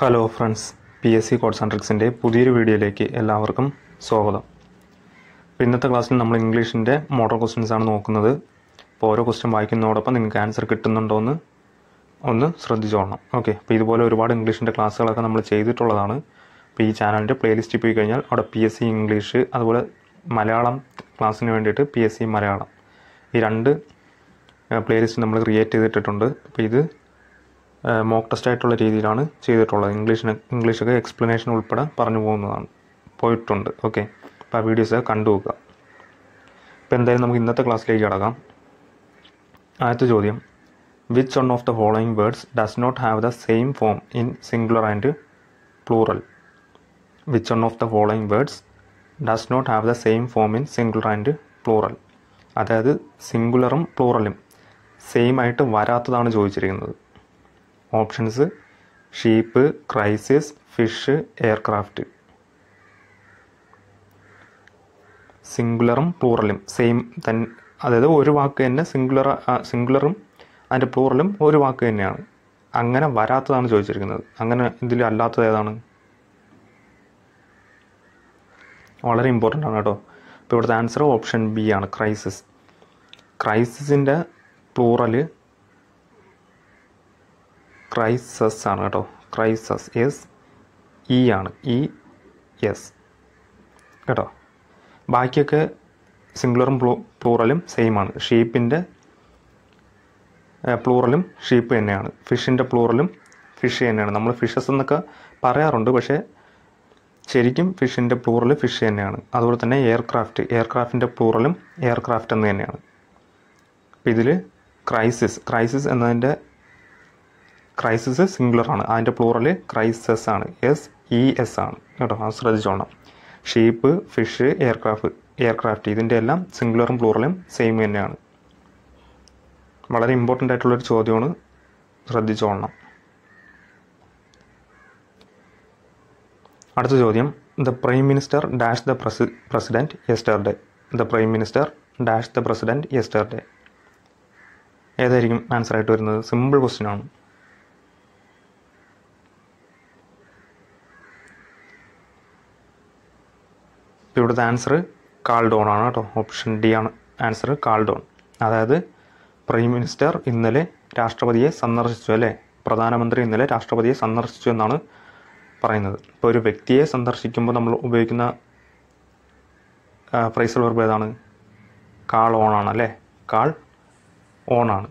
Hello friends, PSC codes and ട്രിക്സിൻ്റെ പുതിയൊരു വീഡിയോയിലേക്ക് എല്ലാവർക്കും സ്വാഗതം. അപ്പോൾ ഇന്നത്തെ ക്ലാസ്സിൽ നമ്മൾ ഇംഗ്ലീഷിൻ്റെ മോഡൽ ക്വസ്റ്റ്യൻസ് ആണ് നോക്കുന്നത്. അപ്പോൾ ഓരോ ക്വസ്റ്റ്യൻ വായിക്കുന്നതോടൊപ്പം നിങ്ങൾക്ക് ആൻസർ കിട്ടുന്നുണ്ടോ എന്ന് ഒന്ന് ശ്രദ്ധിച്ചോളണം. ഓക്കെ, അപ്പോൾ ഇതുപോലെ ഒരുപാട് ഇംഗ്ലീഷിൻ്റെ ക്ലാസ്സുകളൊക്കെ നമ്മൾ ചെയ്തിട്ടുള്ളതാണ്. അപ്പോൾ ഈ ചാനലിൻ്റെ പ്ലേലിസ്റ്റിൽ പോയി കഴിഞ്ഞാൽ അവിടെ PSC ഇംഗ്ലീഷ് അതുപോലെ മലയാളം ക്ലാസ്സിന് വേണ്ടിയിട്ട് PSC മലയാളം ഈ രണ്ട് പ്ലേലിസ്റ്റ് നമ്മൾ ക്രിയേറ്റ് ചെയ്തിട്ടുണ്ട്. അപ്പോൾ ഇത് മോക്ക് ടെസ്റ്റ് ആയിട്ടുള്ള രീതിയിലാണ് ചെയ്തിട്ടുള്ളത്. ഇംഗ്ലീഷൊക്കെ എക്സ്പ്ലനേഷൻ ഉൾപ്പെടെ പറഞ്ഞു പോയിട്ടുണ്ട്. ഓക്കെ, അപ്പോൾ ആ വീഡിയോസൊക്കെ കണ്ടു നോക്കുക. ഇപ്പോൾ എന്തായാലും നമുക്ക് ഇന്നത്തെ ക്ലാസ്സിലേക്ക് കടക്കാം. ആദ്യത്തെ ചോദ്യം, which one of the following words does not have the same form in singular and plural? Which one of the following words does not have the same form in singular and plural? അതായത് സിംഗുലറും പ്ലൂറലും same ആയിട്ട് വരാത്തതാണ് ചോദിച്ചിരിക്കുന്നത്. Options: sheep, crisis, fish, aircraft. സിംഗുലറും പ്ലൂറലും same തന്നെ, അതായത് ഒരു വാക്ക് തന്നെ സിംഗുലറും അതിൻ്റെ പ്ലൂറലും ഒരു വാക്ക് തന്നെയാണ്. അങ്ങനെ വരാത്തതാണ് ചോദിച്ചിരിക്കുന്നത്. അങ്ങനെ ഇതിൽ അല്ലാത്തത് ഏതാണ്? വളരെ ഇമ്പോർട്ടൻ്റ് ആണ് കേട്ടോ. ഇപ്പോൾ ഇവിടുത്തെ ആൻസർ ഓപ്ഷൻ ബി ആണ്, ക്രൈസിസ്. ക്രൈസിസിൻ്റെ പ്ലൂറല് ക്രൈസസ് ആണ് കേട്ടോ. ക്രൈസസ് ഇ ആണ്, ES കേട്ടോ. ബാക്കിയൊക്കെ സിംഗുലറും പ്ലൂറലും സെയിം ആണ്. ഷീപ്പിൻ്റെ പ്ലൂറലും ഷീപ്പ് തന്നെയാണ്. ഫിഷിൻ്റെ പ്ലൂറലും ഫിഷ് തന്നെയാണ്. നമ്മൾ ഫിഷസ് എന്നൊക്കെ പറയാറുണ്ട്, പക്ഷേ ശരിക്കും ഫിഷിൻ്റെ പ്ലൂറൽ ഫിഷ് തന്നെയാണ്. അതുപോലെ തന്നെ എയർക്രാഫ്റ്റിൻ്റെ പ്ലൂറലും എയർക്രാഫ്റ്റ് എന്ന് തന്നെയാണ്. അപ്പോൾ ഇതിൽ ക്രൈസിസ് എന്നതിൻ്റെ ക്രൈസിസ് സിംഗുലറാണ്, അതിൻ്റെ പ്ലൂറൽ ക്രൈസസ് ആണ്, SES ആണ് കേട്ടോ. അത് ശ്രദ്ധിച്ചോണം. ഷീപ്പ്, ഫിഷ്, എയർക്രാഫ്റ്റ് ഇതിൻ്റെ എല്ലാം സിംഗുലറും പ്ലൂറലും സെയിം തന്നെയാണ്. വളരെ ഇമ്പോർട്ടൻ്റ് ആയിട്ടുള്ളൊരു ചോദ്യമാണ്, ശ്രദ്ധിച്ചോളണം. അടുത്ത ചോദ്യം, the prime minister dash the president yesterday. The prime minister dash the president yesterday. ഏതായിരിക്കും ആൻസർ ആയിട്ട് വരുന്നത്? സിമ്പിൾ ക്വസ്റ്റ്യൻ ആണ്. ഇപ്പോൾ ഇവിടുത്തെ ആൻസർ കാൾഡോൺ ആണ് കേട്ടോ. ഓപ്ഷൻ ഡി ആണ് ആൻസർ, കാൾഡോൺ. അതായത് പ്രൈം മിനിസ്റ്റർ ഇന്നലെ രാഷ്ട്രപതിയെ സന്ദർശിച്ചു അല്ലേ. പ്രധാനമന്ത്രി ഇന്നലെ രാഷ്ട്രപതിയെ സന്ദർശിച്ചു എന്നാണ് പറയുന്നത്. ഇപ്പോൾ ഒരു വ്യക്തിയെ സന്ദർശിക്കുമ്പോൾ നമ്മൾ ഉപയോഗിക്കുന്ന ഫ്രേസൽ വെർബ് ഏതാണ്? കാൾ ഓൺ ആണ് അല്ലേ. കാൾ ഓൺ ആണ്.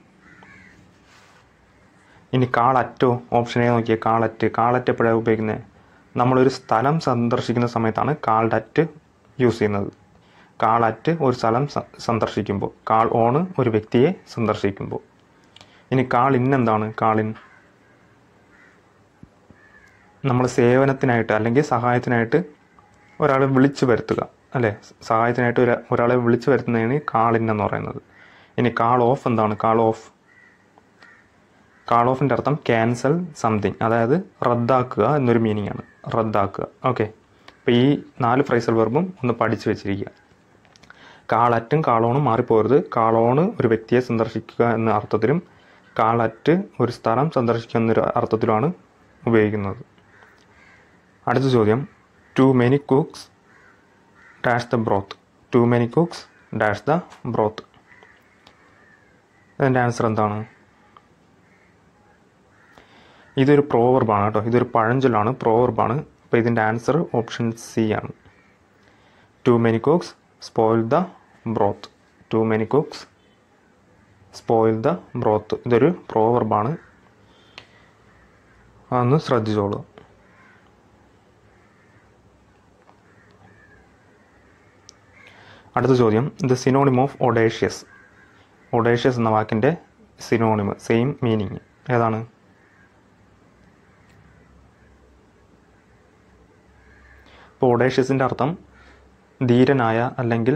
ഇനി കാൾ അറ്റോ? ഓപ്ഷൻ എ നോക്കിയേ, കാളറ്റ് എപ്പോഴാണ് ഉപയോഗിക്കുന്നത്? നമ്മളൊരു സ്ഥലം സന്ദർശിക്കുന്ന സമയത്താണ് കാൾഡ് അറ്റ് യൂസ് ചെയ്യുന്നത്. കാൾ അറ്റ് ഒരു സ്ഥലം സന്ദർശിക്കുമ്പോൾ, കാൾ ഓൺ ഒരു വ്യക്തിയെ സന്ദർശിക്കുമ്പോൾ. ഇനി കാൾ ഇൻ എന്താണ്? കാൾ ഇൻ നമ്മൾ സേവനത്തിനായിട്ട് അല്ലെങ്കിൽ സഹായത്തിനായിട്ട് ഒരാളെ വിളിച്ചു വരുത്തുക അല്ലേ. സഹായത്തിനായിട്ട് ഒരാളെ വിളിച്ചു വരുത്തുന്നതാണ് കാൾ ഇൻ എന്ന് പറയുന്നത്. ഇനി കാൾ ഓഫ് എന്താണ്? കാൾ ഓഫിൻ്റെ അർത്ഥം ക്യാൻസൽ സംതിങ്, അതായത് റദ്ദാക്കുക എന്നൊരു മീനിങ് ആണ്. റദ്ദാക്കുക. ഓക്കെ, അപ്പോൾ ഈ 4 ഫ്രേസൽ വെർബും ഒന്ന് പഠിച്ചു വെച്ചിരിക്കുക. കാളറ്റും കാളോണും മാറിപ്പോരുത്. കാളോണ് ഒരു വ്യക്തിയെ സന്ദർശിക്കുക എന്ന അർത്ഥത്തിലും കാളറ്റ് ഒരു സ്ഥലം സന്ദർശിക്കുക എന്നൊരു അർത്ഥത്തിലുമാണ് ഉപയോഗിക്കുന്നത്. അടുത്ത ചോദ്യം, too many cooks dash the broth. Too many cooks dash the broth. ഇതിൻ്റെ ആൻസർ എന്താണ്? ഇതൊരു പ്രോവർബാണ് കേട്ടോ. ഇതൊരു പഴഞ്ചൊല്ലാണ്, പ്രോവർബാണ്. അപ്പോൾ ഇതിൻ്റെ ആൻസർ ഓപ്ഷൻ സി ആണ്. Too many cooks spoil the broth. Too many cooks spoil the broth. ഇതൊരു പ്രോവർബാണ്, അതൊന്ന് ശ്രദ്ധിച്ചോളൂ. അടുത്ത ചോദ്യം, the synonym of audacious. Audacious എന്ന വാക്കിൻ്റെ സിനോണിം, സെയിം മീനിങ് ഏതാണ്? ഇപ്പോൾ ഒഡേഷ്യസിൻ്റെ അർത്ഥം ധീരനായ അല്ലെങ്കിൽ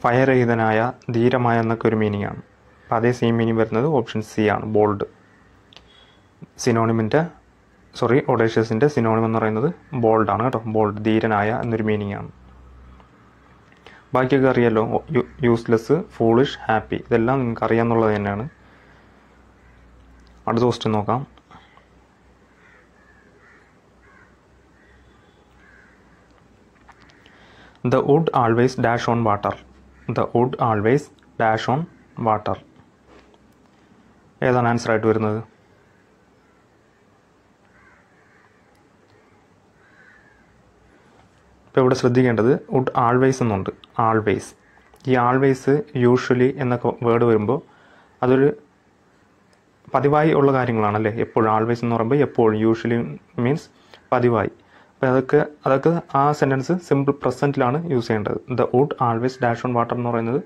ഭയരഹിതനായ, ധീരമായ എന്നൊക്കെ ഒരു മീനിങ് ആണ്. അപ്പോൾ അതേ സെയിം മീനിങ് വരുന്നത് ഓപ്ഷൻ സി ആണ്, ബോൾഡ്. ഒഡേഷ്യസിൻ്റെ സിനോണിം എന്ന് പറയുന്നത് ബോൾഡ് ആണ് കേട്ടോ. ബോൾഡ്, ധീരനായ എന്നൊരു മീനിങ് ആണ്. ബാക്കിയൊക്കെ അറിയാമല്ലോ. യൂസ്ലെസ്, ഫൂളിഷ്, ഹാപ്പി, ഇതെല്ലാം നിങ്ങൾക്ക് അറിയാമെന്നുള്ളത് തന്നെയാണ്. അടുത്ത ക്വസ്റ്റ്യൻ നോക്കാം. The wood always dash on water. The wood always dash on water. ഏതാണ് ആൻസർ ആയിട്ട് വരുന്നത്? ഇപ്പോൾ ഇവിടെ ശ്രദ്ധിക്കേണ്ടത് വുഡ് ആൾവേസ് എന്നുണ്ട്. ആൾവേസ്, ഈ ആൾവേസ്, യൂഷ്വലി എന്നൊക്കെ വേർഡ് വരുമ്പോൾ അതൊരു പതിവായി ഉള്ള കാര്യങ്ങളാണല്ലേ. എപ്പോഴും ആൾവേസ് എന്ന് പറയുമ്പോൾ എപ്പോഴും, യൂഷ്വലി മീൻസ് പതിവായി. അപ്പോൾ അതൊക്കെ ആ സെൻറ്റൻസ് സിമ്പിൾ പ്രസൻറ്റിലാണ് യൂസ് ചെയ്യേണ്ടത്. The wood always dash on water എന്ന് പറയുന്നത്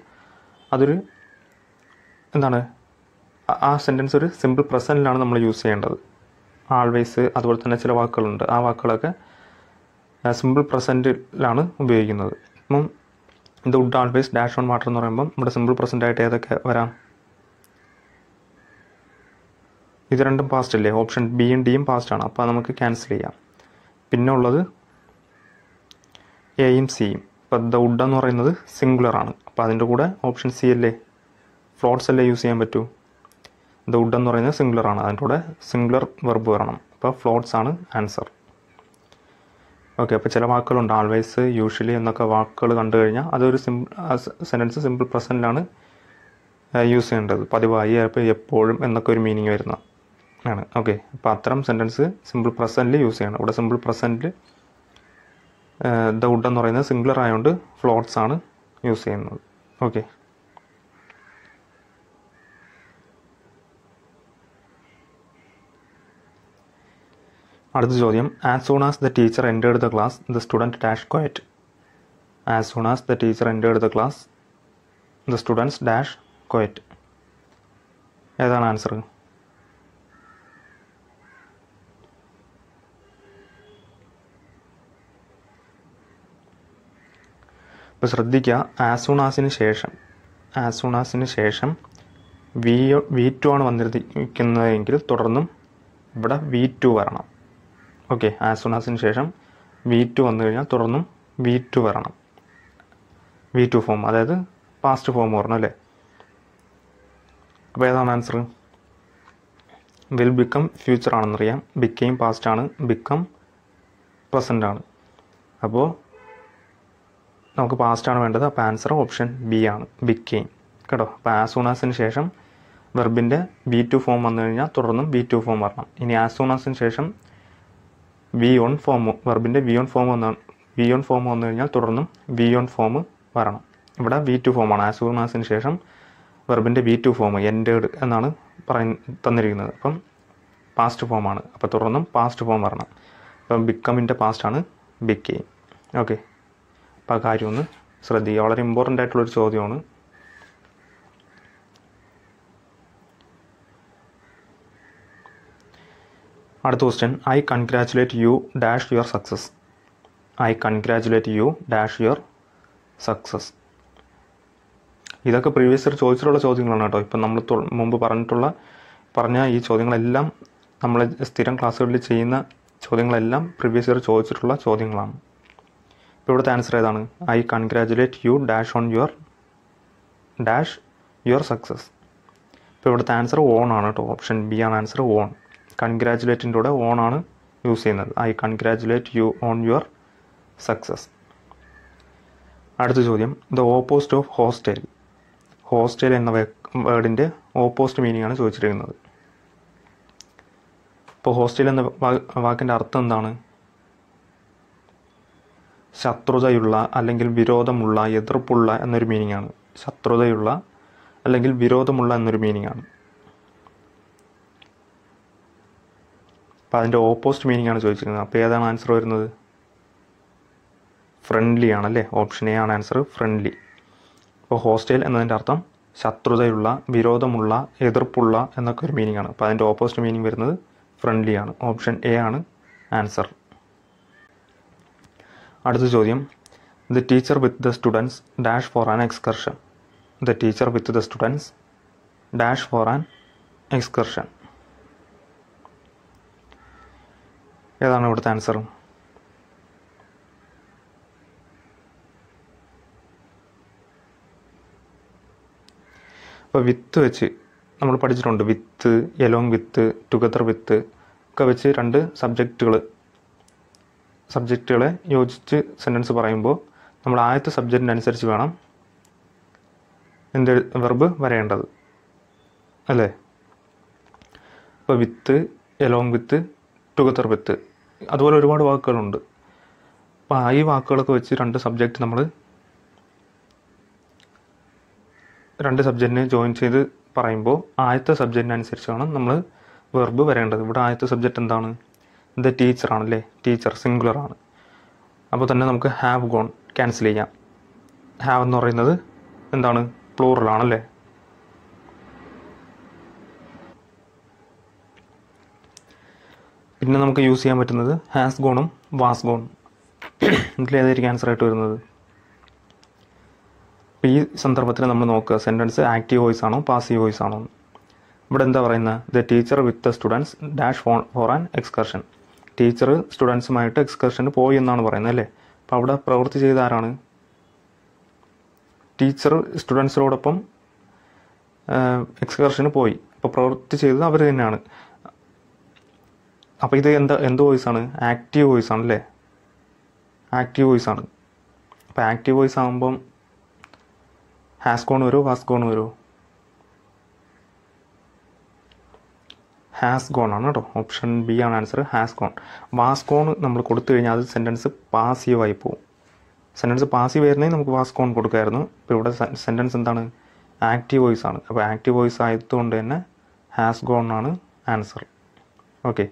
അതൊരു എന്താണ്, ആ സെൻറ്റൻസ് ഒരു സിമ്പിൾ പ്രസൻറ്റിലാണ് നമ്മൾ യൂസ് ചെയ്യേണ്ടത്. ആൾവേസ്, അതുപോലെ തന്നെ ചില വാക്കുകളുണ്ട്, ആ വാക്കുകളൊക്കെ സിമ്പിൾ പ്രസൻറ്റിലാണ് ഉപയോഗിക്കുന്നത്. അപ്പം the wood always dash on water എന്ന് പറയുമ്പം ഇവിടെ സിമ്പിൾ പ്രസൻ്റ് ആയിട്ട് ഏതൊക്കെ വരാം? ഇത് രണ്ടും പാസ്റ്റ് അല്ലേ, ഓപ്ഷൻ ബിയും ഡിയും പാസ്റ്റാണ്. അപ്പോൾ നമുക്ക് ക്യാൻസൽ ചെയ്യാം. പിന്നെ ഉള്ളത് എയും സിയും. ഇപ്പോൾ ദ വുഡ് എന്ന് പറയുന്നത് സിംഗുലർ ആണ്, അപ്പോൾ അതിൻ്റെ കൂടെ ഓപ്ഷൻ സി അല്ലേ, ഫ്ലോട്ട്സ് അല്ലേ യൂസ് ചെയ്യാൻ പറ്റൂ. ദ വുഡ് എന്ന് പറയുന്നത് സിംഗുലർ ആണ്, അതിൻ്റെ കൂടെ സിംഗുലർ വെർബ് വരണം, അപ്പോൾ ഫ്ലോട്ട്സ് ആണ് ആൻസർ. ഓക്കെ, അപ്പോൾ ചില വാക്കുകളുണ്ട് ആൾവേസ്, യൂഷ്വലി എന്നൊക്കെ വാക്കുകൾ കണ്ടു കഴിഞ്ഞാൽ അതൊരു സെൻറ്റൻസ് സിമ്പിൾ പ്രസൻറ്റിലാണ് യൂസ് ചെയ്യേണ്ടത്, പതിവായി, അപ്പോൾ എപ്പോഴും എന്നൊക്കെ ഒരു മീനിങ് വരുന്ന ആണ്. ഓക്കെ, അപ്പോൾ അത്തരം സെൻറ്റൻസ് സിമ്പിൾ പ്രസൻറ്റിൽ യൂസ് ചെയ്യണം. ഇവിടെ സിമ്പിൾ പ്രസൻറ്റിൽ ദ വുഡ് എന്ന് പറയുന്നത് സിംഗുലർ ആയതുകൊണ്ട് ഫ്ലോട്ട്സ് ആണ് യൂസ് ചെയ്യുന്നത്. ഓക്കെ, അടുത്ത ചോദ്യം. As soon as the teacher entered the class the student dash quiet. As soon as the teacher entered the class the students dash quiet. ഏതാണ് answer? ഇപ്പോൾ ശ്രദ്ധിക്കുക, ആസ് സൂൺ ആസിന് ശേഷം V2 ആണ് വന്നിരിക്കുന്നതെങ്കിൽ തുടർന്നും ഇവിടെ V2 വരണം. ഓക്കെ, ആസ് സൂൺ ആസിന് ശേഷം V2 വന്നു കഴിഞ്ഞാൽ തുടർന്നും V2 വരണം. V2 ഫോം, അതായത് പാസ്റ്റ് ഫോം വരണം അല്ലേ. അപ്പോൾ ഏതാണ് ആൻസർ? വിൽ ബിക്കം ഫ്യൂച്ചർ ആണെന്നറിയാം, ബിക്കെയിം പാസ്റ്റ് ആണ്, ബിക്കം പ്രസൻ്റ് ആണ്. അപ്പോൾ നമുക്ക് പാസ്റ്റാണ് വേണ്ടത്, അപ്പോൾ ആൻസർ ഓപ്ഷൻ ബി ആണ്, ബിക്കെയിം. കേട്ടോ, അപ്പോൾ ആസ് സൂൺ ആസിന് ശേഷം വെർബിൻ്റെ V2 ഫോം വന്നു കഴിഞ്ഞാൽ തുടർന്നും V2 ഫോം വരണം. ഇനി ആസ് സൂൺ ആസിന് ശേഷം V1 ഫോം, വെർബിൻ്റെ V1 ഫോം വന്നു കഴിഞ്ഞാൽ തുടർന്നും V1 ഫോം വരണം. ഇവിടെ V2 ഫോമാണ്. ആസ് സൂൺ ആസിന് ശേഷം വെർബിൻ്റെ V2 ഫോം എൻറ്റേർഡ് എന്നാണ് തന്നിരിക്കുന്നത്. അപ്പം പാസ്റ്റ് ഫോമാണ്, അപ്പോൾ തുടർന്നും പാസ്റ്റ് ഫോം വരണം. അപ്പം ബിക്കമിൻ്റെ പാസ്റ്റാണ് ബിക്കെയിം. ഓക്കെ, അപ്പോൾ ആ കാര്യം ഒന്ന് ശ്രദ്ധിക്കുക, വളരെ ഇമ്പോർട്ടൻ്റ് ആയിട്ടുള്ളൊരു ചോദ്യമാണ്. അടുത്ത question. I congratulate you dash your success. I congratulate you dash your success. ഇതൊക്കെ പ്രീവിയസ് ഇയർ ചോദിച്ചിട്ടുള്ള ചോദ്യങ്ങളാണ് കേട്ടോ. ഇപ്പം നമ്മൾ മുമ്പ് പറഞ്ഞ ഈ ചോദ്യങ്ങളെല്ലാം നമ്മൾ സ്ഥിരം ക്ലാസ്സുകളിൽ ചെയ്യുന്ന ചോദ്യങ്ങളെല്ലാം പ്രീവിയസ് ഇയർ ചോദിച്ചിട്ടുള്ള ചോദ്യങ്ങളാണ്. ഇപ്പോൾ ഇവിടുത്തെ ആൻസർ ഏതാണ്? I congratulate you dash on your success. ഇപ്പോൾ ഇവിടുത്തെ ആൻസർ ഓൺ ആണ് കേട്ടോ, ഓപ്ഷൻ ബി ആണ് ആൻസർ, ഓൺ. കൺഗ്രാറ്റുലേറ്റിൻ്റെ കൂടെ ഓൺ ആണ് യൂസ് ചെയ്യുന്നത്. I congratulate you on your success. അടുത്ത ചോദ്യം. The opposite of hostile. Hostile എന്ന വേർഡിൻ്റെ ഓപ്പോസിറ്റ് മീനിങ് ആണ് ചോദിച്ചിരിക്കുന്നത്. ഇപ്പോൾ ഹോസ്റ്റൈൽ എന്ന വാക്കിൻ്റെ അർത്ഥം എന്താണ്? ശത്രുതയുള്ള അല്ലെങ്കിൽ വിരോധമുള്ള, എതിർപ്പുള്ള എന്നൊരു മീനിങ് ആണ്. ശത്രുതയുള്ള അല്ലെങ്കിൽ വിരോധമുള്ള എന്നൊരു മീനിങ് ആണ്. അപ്പോൾ അതിൻ്റെ ഓപ്പോസിറ്റ് മീനിങ് ആണ് ചോദിച്ചിരിക്കുന്നത്. അപ്പോൾ ഏതാണ് ആൻസർ വരുന്നത്? ഫ്രണ്ട്ലി ആണല്ലേ, ഓപ്ഷൻ എ ആണ് ആൻസർ, ഫ്രണ്ട്ലി. അപ്പോൾ ഹോസ്റ്റൈൽ എന്നതിൻ്റെ അർത്ഥം ശത്രുതയുള്ള, വിരോധമുള്ള, എതിർപ്പുള്ള എന്നൊക്കെ ഒരു മീനിങ് ആണ്. അപ്പോൾ അതിൻ്റെ ഓപ്പോസിറ്റ് മീനിങ് വരുന്നത് ഫ്രണ്ട്ലി ആണ്, ഓപ്ഷൻ എ ആണ് ആൻസർ. അടുത്ത ചോദ്യം. The teacher with the students dash for an excursion. The teacher with the students dash for an excursion. ഏതാണ് ഇവിടുത്തെ ആൻസർ? അപ്പോൾ വിത്ത് വെച്ച് നമ്മൾ പഠിച്ചിട്ടുണ്ട്. വിത്ത്, എലോങ് വിത്ത്, ടുഗദർ വിത്ത് ഒക്കെ വെച്ച് രണ്ട് സബ്ജക്റ്റുകളെ യോജിച്ച് സെൻറ്റൻസ് പറയുമ്പോൾ നമ്മൾ ആദ്യത്തെ സബ്ജക്റ്റിനനുസരിച്ച് വേണം വെർബ് വരേണ്ടത് അല്ലേ. ഇപ്പോൾ വിത്ത്, എലോങ് വിത്ത്, ടുഗദർ വിത്ത്, അതുപോലെ ഒരുപാട് വാക്കുകളുണ്ട്. അപ്പോൾ ഈ വാക്കുകളൊക്കെ വെച്ച് രണ്ട് സബ്ജക്റ്റിനെ ജോയിൻ ചെയ്ത് പറയുമ്പോൾ ആദ്യത്തെ സബ്ജക്റ്റിനനുസരിച്ച് വേണം നമ്മൾ വെർബ് വരേണ്ടത്. ഇവിടെ ആദ്യത്തെ സബ്ജക്റ്റ് എന്താണ്? ഇത് ടീച്ചറാണല്ലേ. ടീച്ചർ സിംഗുലറാണ്. അപ്പോൾ തന്നെ നമുക്ക് ഹാവ് ഗോൺ ക്യാൻസൽ ചെയ്യാം. ഹാവ് എന്ന് പറയുന്നത് എന്താണ്? പ്ലൂറലാണല്ലേ. പിന്നെ നമുക്ക് യൂസ് ചെയ്യാൻ പറ്റുന്നത് ഹാസ് ഗോണും വാസ് ഗോൺ. ഇതിലേതായിരിക്കും ആൻസർ ആയിട്ട് വരുന്നത്? അപ്പോൾ ഈ സന്ദർഭത്തിൽ നമ്മൾ നോക്കുക, സെൻറ്റൻസ് ആക്റ്റീവ് വോയിസ് ആണോ പാസീവ് വോയിസ് ആണോ. ഇവിടെ എന്താ പറയുന്നത്? The teacher with the students dash for an excursion. Teacher സ്റ്റുഡൻസുമായിട്ട് എക്സ്കർഷന് പോയി എന്നാണ് പറയുന്നത് അല്ലേ. അപ്പോൾ അവിടെ പ്രവൃത്തി ചെയ്ത ആരാണ്? ടീച്ചർ സ്റ്റുഡൻസിനോടൊപ്പം എക്സ്കർഷന് പോയി. അപ്പോൾ പ്രവൃത്തി ചെയ്തത് അവർ തന്നെയാണ്. അപ്പോൾ ഇത് എന്ത് വോയിസ് ആണ്? ആക്റ്റീവ് വോയിസ് ആണല്ലേ. ആക്റ്റീവ് വോയിസ് ആണ്. അപ്പോൾ ആക്റ്റീവ് വോയിസ് ആകുമ്പം ഹാസ് ഗോൺ വരുമോ വാസ് ഗോൺ വരുമോ? ഹാസ് ഗോൺ ആണ് കേട്ടോ. ഓപ്ഷൻ ബി ആണ് answer, has gone. Was gone നമ്മൾ കൊടുത്തു കഴിഞ്ഞാൽ അത് സെൻറ്റൻസ് പാസീവായി പോകും. സെൻറ്റൻസ് പാസീവ് ആയിരുന്നെങ്കിൽ നമുക്ക് വാസ് ഗോൺ കൊടുക്കായിരുന്നു. ഇപ്പോൾ ഇവിടെ സെൻറ്റൻസ് എന്താണ്? ആക്റ്റീവ് വോയിസ് ആണ്. അപ്പോൾ ആക്റ്റീവ് വോയിസ് ആയതുകൊണ്ട് തന്നെ ഹാസ് ഗോൺ ആണ് ആൻസർ. ഓക്കെ,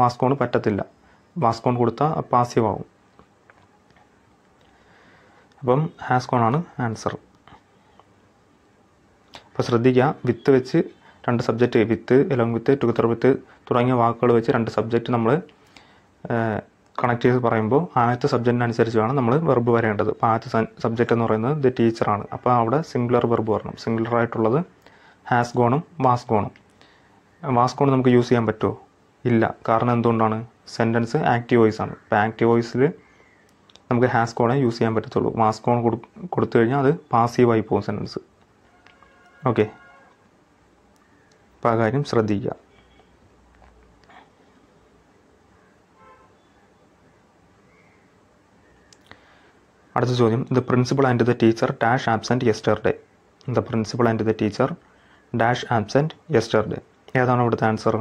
വാസ് ഗോൺ പറ്റത്തില്ല. വാസ് ഗോൺ കൊടുത്താൽ പാസീവ് ആവും. അപ്പം ഹാസ് ഗോൺ ആണ് ആൻസർ. അപ്പോൾ ശ്രദ്ധിക്കുക, വിത്ത് വെച്ച് രണ്ട് subject, with, along with, together with തുടങ്ങിയ വാക്കുകൾ വെച്ച് രണ്ട് സബ്ജക്റ്റ് നമ്മൾ കണക്ട് ചെയ്ത് പറയുമ്പോൾ ആദ്യത്തെ സബ്ജക്റ്റിനനുസരിച്ച് വേണം നമ്മൾ വെർബ് വരേണ്ടത്. അപ്പോൾ ആദ്യത്തെ സബ്ജക്റ്റ് എന്ന് പറയുന്നത് ദ ടീച്ചറാണ്. അപ്പോൾ അവിടെ സിംഗുലർ വെർബ് വരണം. സിംഗുലർ ആയിട്ടുള്ളത് ഹാസ് ഗോണും വാസ് ഗോണും. വാസ് ഗോൺ നമുക്ക് യൂസ് ചെയ്യാൻ പറ്റുമോ? ഇല്ല. കാരണം എന്തുകൊണ്ടാണ്? സെൻറ്റൻസ് ആക്റ്റീവ് വോയിസ് ആണ്. ഇപ്പോൾ ആക്റ്റീവ് വോയിസിൽ നമുക്ക് ഹാസ് ഗോണേ യൂസ് ചെയ്യാൻ പറ്റത്തുള്ളൂ. വാസ് ഗോൺ കൊടുത്തു കഴിഞ്ഞാൽ അത് പാസീവായി പോകും സെൻറ്റൻസ്. ഓക്കെ, അപ്പോൾ ആ കാര്യം ശ്രദ്ധിക്കുക. അടുത്ത ചോദ്യം, the principal and the teacher dash absent yesterday. The principal and the teacher dash absent yesterday. ഏതാണ് ഇവിടുത്തെ ആൻസർ?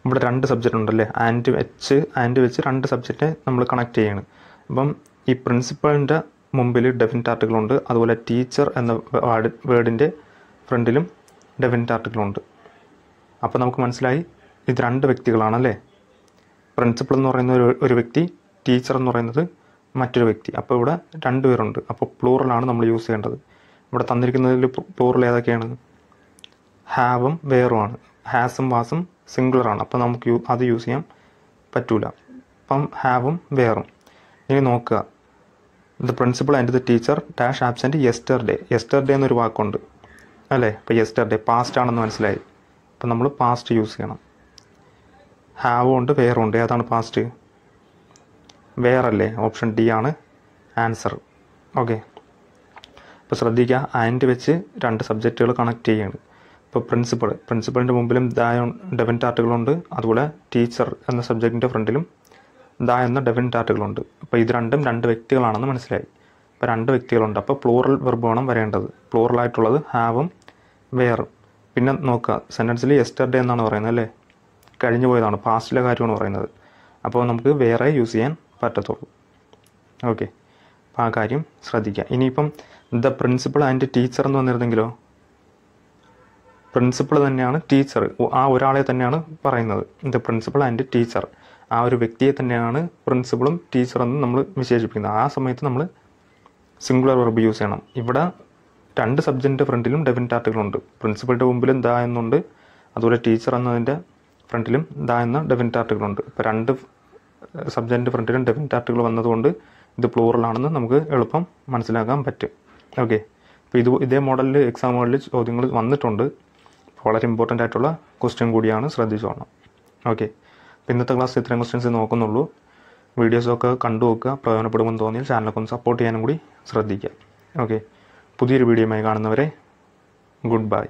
ഇവിടെ രണ്ട് സബ്ജക്റ്റ് ഉണ്ടല്ലേ. ആൻഡ് വെച്ച് രണ്ട് സബ്ജക്റ്റ് നമ്മൾ കണക്ട് ചെയ്യണം. അപ്പം ഈ പ്രിൻസിപ്പളിൻ്റെ മുമ്പിൽ ഡെഫിനിറ്റ് ആർട്ടിക്കിളുണ്ട്, അതുപോലെ ടീച്ചർ എന്ന വേർഡിൻ്റെ ഫ്രണ്ടിലും ഡെഫിനിറ്റ് ആർട്ടിക്കിളുണ്ട്. അപ്പോൾ നമുക്ക് മനസ്സിലായി ഇത് രണ്ട് വ്യക്തികളാണല്ലേ. പ്രിൻസിപ്പൾ എന്ന് പറയുന്ന ഒരു വ്യക്തി, ടീച്ചർ എന്ന് പറയുന്നത് മറ്റൊരു വ്യക്തി. അപ്പോൾ ഇവിടെ രണ്ട് പേരുണ്ട്. അപ്പോൾ പ്ലൂറലാണ് നമ്മൾ യൂസ് ചെയ്യേണ്ടത്. ഇവിടെ തന്നിരിക്കുന്നതിൽ പ്ലൂറൽ ഏതൊക്കെയാണ്? ഹാവും വേറുമാണ്. ഹാസും വാസും സിംഗുലറാണ്. അപ്പോൾ നമുക്ക് അത് യൂസ് ചെയ്യാൻ പറ്റൂല. അപ്പം ഹാവും വേറും. ഇനി നോക്കുക, the principal and the teacher dash absent yesterday. Yesterday എന്നൊരു വാക്കുണ്ട് അല്ലേ. അപ്പോൾ യെസ്റ്റർഡേ പാസ്റ്റ് ആണെന്ന് മനസ്സിലായി. അപ്പം നമ്മൾ പാസ്റ്റ് യൂസ് ചെയ്യണം. ഹാവും ഉണ്ട് വേറും ഉണ്ട്. ഏതാണ് പാസ്റ്റ്? വേറല്ലേ. ഓപ്ഷൻ ഡി ആണ് ആൻസർ. ഓക്കെ, അപ്പോൾ ശ്രദ്ധിക്കുക, ആൻഡ് വെച്ച് രണ്ട് സബ്ജക്റ്റുകൾ കണക്ട് ചെയ്യുകയാണ്. ഇപ്പോൾ പ്രിൻസിപ്പളിൻ്റെ മുമ്പിലും ഡെഫിനിറ്റ് ആർട്ടിക്കിളുണ്ട്, അതുപോലെ ടീച്ചർ എന്ന സബ്ജക്റ്റിൻ്റെ ഫ്രണ്ടിലും എന്ന ഡെഫിനിറ്റ് ആർട്ടിക്കിളുണ്ട്. അപ്പോൾ ഇത് രണ്ടും രണ്ട് വ്യക്തികളാണെന്ന് മനസ്സിലായി. ഇപ്പോൾ രണ്ട് വ്യക്തികളുണ്ട്. അപ്പോൾ പ്ലൂറൽ വെർബ് വേണം വരേണ്ടത്. പ്ലൂറലായിട്ടുള്ളത് ഹാവും വേറും. പിന്നെ നോക്കുക, സെൻറ്റൻസിൽ യെസ്റ്റർഡേ എന്നാണ് പറയുന്നത് അല്ലേ. കഴിഞ്ഞു പോയതാണ്, പാസ്റ്റിലെ കാര്യമാണ് പറയുന്നത്. അപ്പോൾ നമുക്ക് വേറെ യൂസ് ചെയ്യാൻ പറ്റത്തുള്ളൂ. ഓക്കെ, അപ്പോൾ ആ കാര്യം ശ്രദ്ധിക്കുക. ഇനിയിപ്പം ദ പ്രിൻസിപ്പൾ ആൻഡ് ടീച്ചർ എന്ന് വന്നിരുന്നെങ്കിലോ? പ്രിൻസിപ്പൾ തന്നെയാണ് ടീച്ചർ, ആ ഒരാളെ തന്നെയാണ് പറയുന്നത്. ദ പ്രിൻസിപ്പൾ ആൻഡ് ടീച്ചർ, ആ ഒരു വ്യക്തിയെ തന്നെയാണ് പ്രിൻസിപ്പളും ടീച്ചറെന്ന് നമ്മൾ വിശേഷിപ്പിക്കുന്നത്. ആ സമയത്ത് നമ്മൾ സിംഗുലർ വെർബ് യൂസ് ചെയ്യണം. ഇവിടെ രണ്ട് സബ്ജക്റ്റിൻ്റെ ഫ്രണ്ടിലും ഡെഫിനിറ്റ് ആർട്ടിക്കിളുണ്ട്. പ്രിൻസിപ്പളുടെ മുമ്പിലും ദ എന്നുണ്ട്, അതുപോലെ ടീച്ചർ എന്നതിൻ്റെ ഫ്രണ്ടിലും ദ എന്ന ഡെഫിനിറ്റ് ആർട്ടിക്കിളുണ്ട്. ഇപ്പോൾ രണ്ട് സബ്ജക്റ്റിൻ്റെ ഫ്രണ്ടിലും ഡെഫിനിറ്റ് ആർട്ടിക്കിൾ വന്നതുകൊണ്ട് ഇത് പ്ലൂറലാണെന്ന് നമുക്ക് എളുപ്പം മനസ്സിലാക്കാൻ പറ്റും. ഓക്കെ, അപ്പോൾ ഇതേ മോഡലിൽ എക്സാമുകളിൽ ചോദ്യങ്ങൾ വന്നിട്ടുണ്ട്. വളരെ ഇമ്പോർട്ടൻ്റ് ആയിട്ടുള്ള ക്വസ്റ്റ്യൻ കൂടിയാണ്, ശ്രദ്ധിച്ചോളണം. ഓക്കെ, അപ്പോൾ ഇന്നത്തെ ക്ലാസ് ഇത്രയും ക്വസ്റ്റ്യൻസ് നോക്കുന്നുള്ളൂ. വീഡിയോസൊക്കെ കണ്ടു നോക്കുക. പ്രയോജനപ്പെടുമെന്ന് തോന്നിയാൽ ചാനലൊക്കെ ഒന്ന് സപ്പോർട്ട് ചെയ്യാനും കൂടി ശ്രദ്ധിക്കുക. ഓക്കെ, പുതിയൊരു വീഡിയോയുമായി കാണുന്നവരെ ഗുഡ് ബൈ.